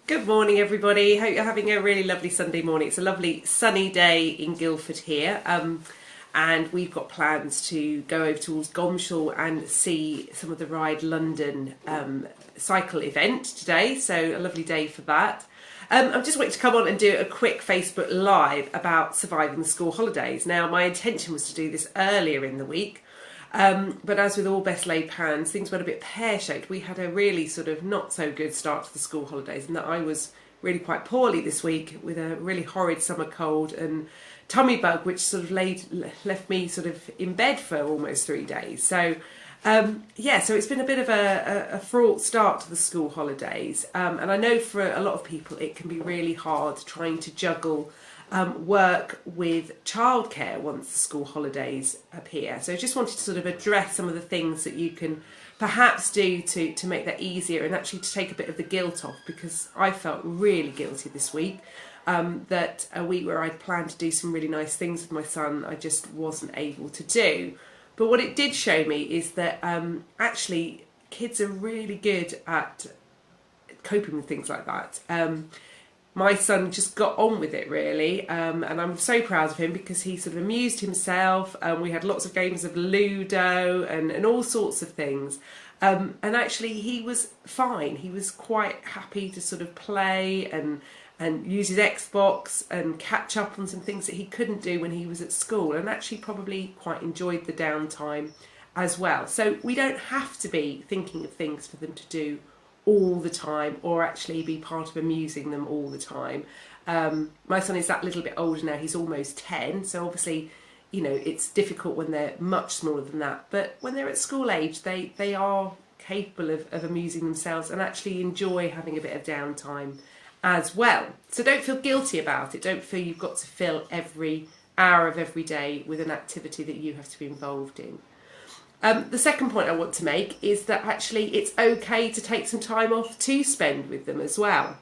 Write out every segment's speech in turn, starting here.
Good morning, everybody. Hope you're having a really lovely Sunday morning. It's a lovely sunny day in Guildford here, and we've got plans to go over towards Gomshall and see some of the Ride London cycle event today. So a lovely day for that. I'm just waiting to come on and do a quick Facebook Live about surviving the school holidays. Now, my intention was to do this earlier in the week. But as with all best laid plans, things went a bit pear-shaped. We had a really sort of not so good start to the school holidays, and that I was really quite poorly this week with a really horrid summer cold and tummy bug, which sort of left me sort of in bed for almost 3 days. So so it's been a bit of a fraught start to the school holidays, and I know for a lot of people it can be really hard trying to juggle work with childcare once the school holidays appear. So I just wanted to sort of address some of the things that you can perhaps do to make that easier and actually to take a bit of the guilt off, because I felt really guilty this week. That a week where I'd planned to do some really nice things with my son, I just wasn't able to do. But what it did show me is that actually kids are really good at coping with things like that. My son just got on with it really, and I'm so proud of him because he sort of amused himself. We had lots of games of Ludo and all sorts of things, and actually he was fine. He was quite happy to sort of play and use his Xbox and catch up on some things that he couldn't do when he was at school, and actually probably quite enjoyed the downtime as well. So we don't have to be thinking of things for them to do all the time, or actually be part of amusing them all the time. My son is that little bit older now, he's almost 10, so obviously, you know, it's difficult when they're much smaller than that, but when they're at school age, they are capable of amusing themselves and actually enjoy having a bit of downtime as well. So don't feel guilty about it, don't feel you've got to fill every hour of every day with an activity that you have to be involved in. The second point I want to make is that actually it's okay to take some time off to spend with them as well.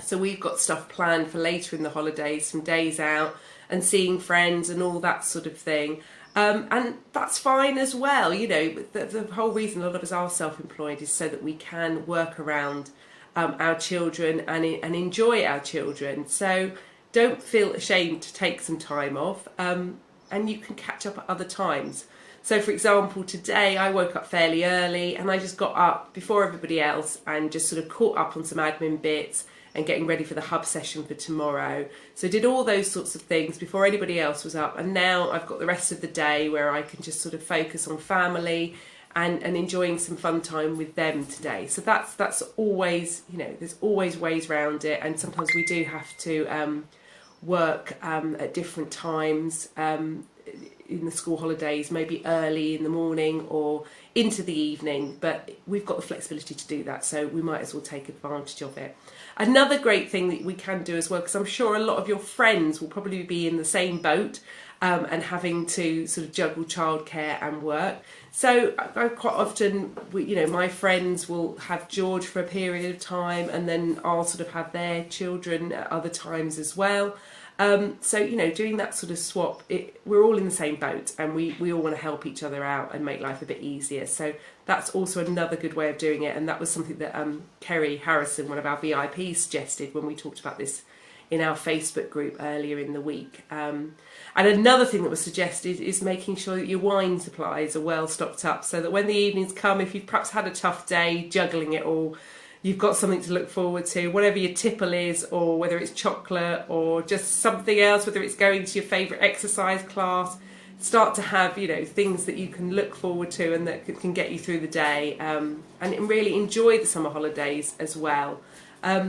So we've got stuff planned for later in the holidays, some days out and seeing friends and all that sort of thing. And that's fine as well. You know, the whole reason a lot of us are self-employed is so that we can work around our children and enjoy our children. So don't feel ashamed to take some time off, and you can catch up at other times. So for example, today I woke up fairly early and I just got up before everybody else and just sort of caught up on some admin bits and getting ready for the hub session for tomorrow. So did all those sorts of things before anybody else was up, and now I've got the rest of the day where I can just sort of focus on family and enjoying some fun time with them today. So that's always, you know, there's always ways around it, and sometimes we do have to work at different times in the school holidays, maybe early in the morning or into the evening, but we've got the flexibility to do that, so we might as well take advantage of it. Another great thing that we can do as well, because I'm sure a lot of your friends will probably be in the same boat and having to sort of juggle childcare and work. So I quite often, my friends will have George for a period of time, and then I'll sort of have their children at other times as well. So, you know, doing that sort of swap, we're all in the same boat, and we all want to help each other out and make life a bit easier. So that's also another good way of doing it, and that was something that Kerry Harrison, one of our VIPs, suggested when we talked about this in our Facebook group earlier in the week. And another thing that was suggested is making sure that your wine supplies are well stocked up, so that when the evenings come, if you've perhaps had a tough day juggling it all, you've got something to look forward to, whatever your tipple is, or whether it's chocolate or just something else, whether it's going to your favourite exercise class. Start to have, you know, things that you can look forward to and that can get you through the day, and really enjoy the summer holidays as well.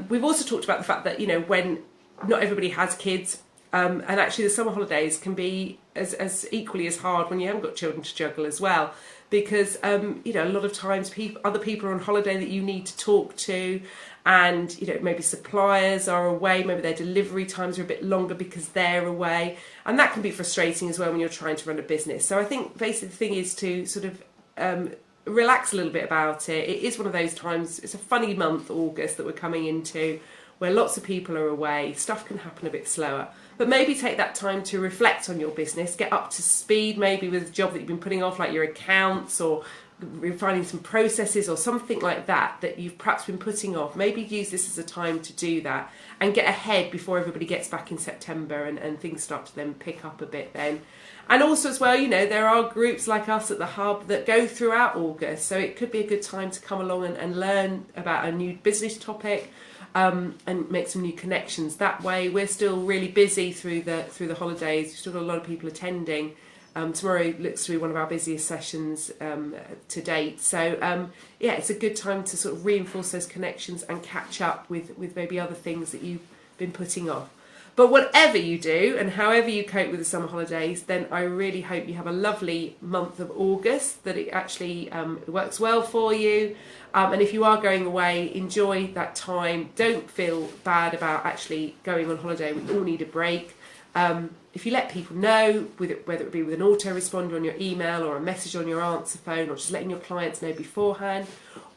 We've also talked about the fact that, you know, when not everybody has kids, and actually the summer holidays can be as equally as hard when you haven't got children to juggle as well. Because, you know, a lot of times other people are on holiday that you need to talk to, and, you know, maybe suppliers are away, maybe their delivery times are a bit longer because they're away, and that can be frustrating as well when you're trying to run a business. So I think basically the thing is to sort of relax a little bit about it. It is one of those times, it's a funny month, August, that we're coming into, where lots of people are away, stuff can happen a bit slower. But maybe take that time to reflect on your business, get up to speed maybe with a job that you've been putting off, like your accounts or refining some processes or something like that that you've perhaps been putting off, maybe use this as a time to do that and get ahead before everybody gets back in September and things start to then pick up a bit then. And also as well, you know, there are groups like us at the Hub that go throughout August, so it could be a good time to come along and learn about a new business topic, and make some new connections that way. We're still really busy through the holidays. We've still got a lot of people attending. Tomorrow looks to be one of our busiest sessions to date. So yeah, it's a good time to sort of reinforce those connections and catch up with maybe other things that you've been putting off. But whatever you do and however you cope with the summer holidays, then I really hope you have a lovely month of August, that it actually works well for you. And if you are going away, enjoy that time. Don't feel bad about actually going on holiday. We all need a break. If you let people know, whether it be with an autoresponder on your email or a message on your answer phone, or just letting your clients know beforehand,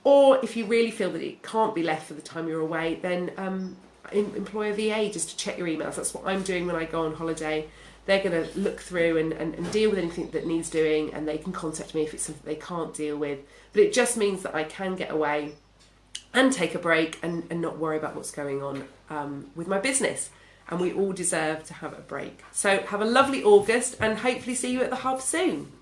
or if you really feel that it can't be left for the time you're away, then employ a VA just to check your emails. That's what I'm doing when I go on holiday. They're going to look through and deal with anything that needs doing, and they can contact me if it's something they can't deal with. But it just means that I can get away and take a break and not worry about what's going on with my business. And we all deserve to have a break. So have a lovely August, and hopefully see you at the Hub soon.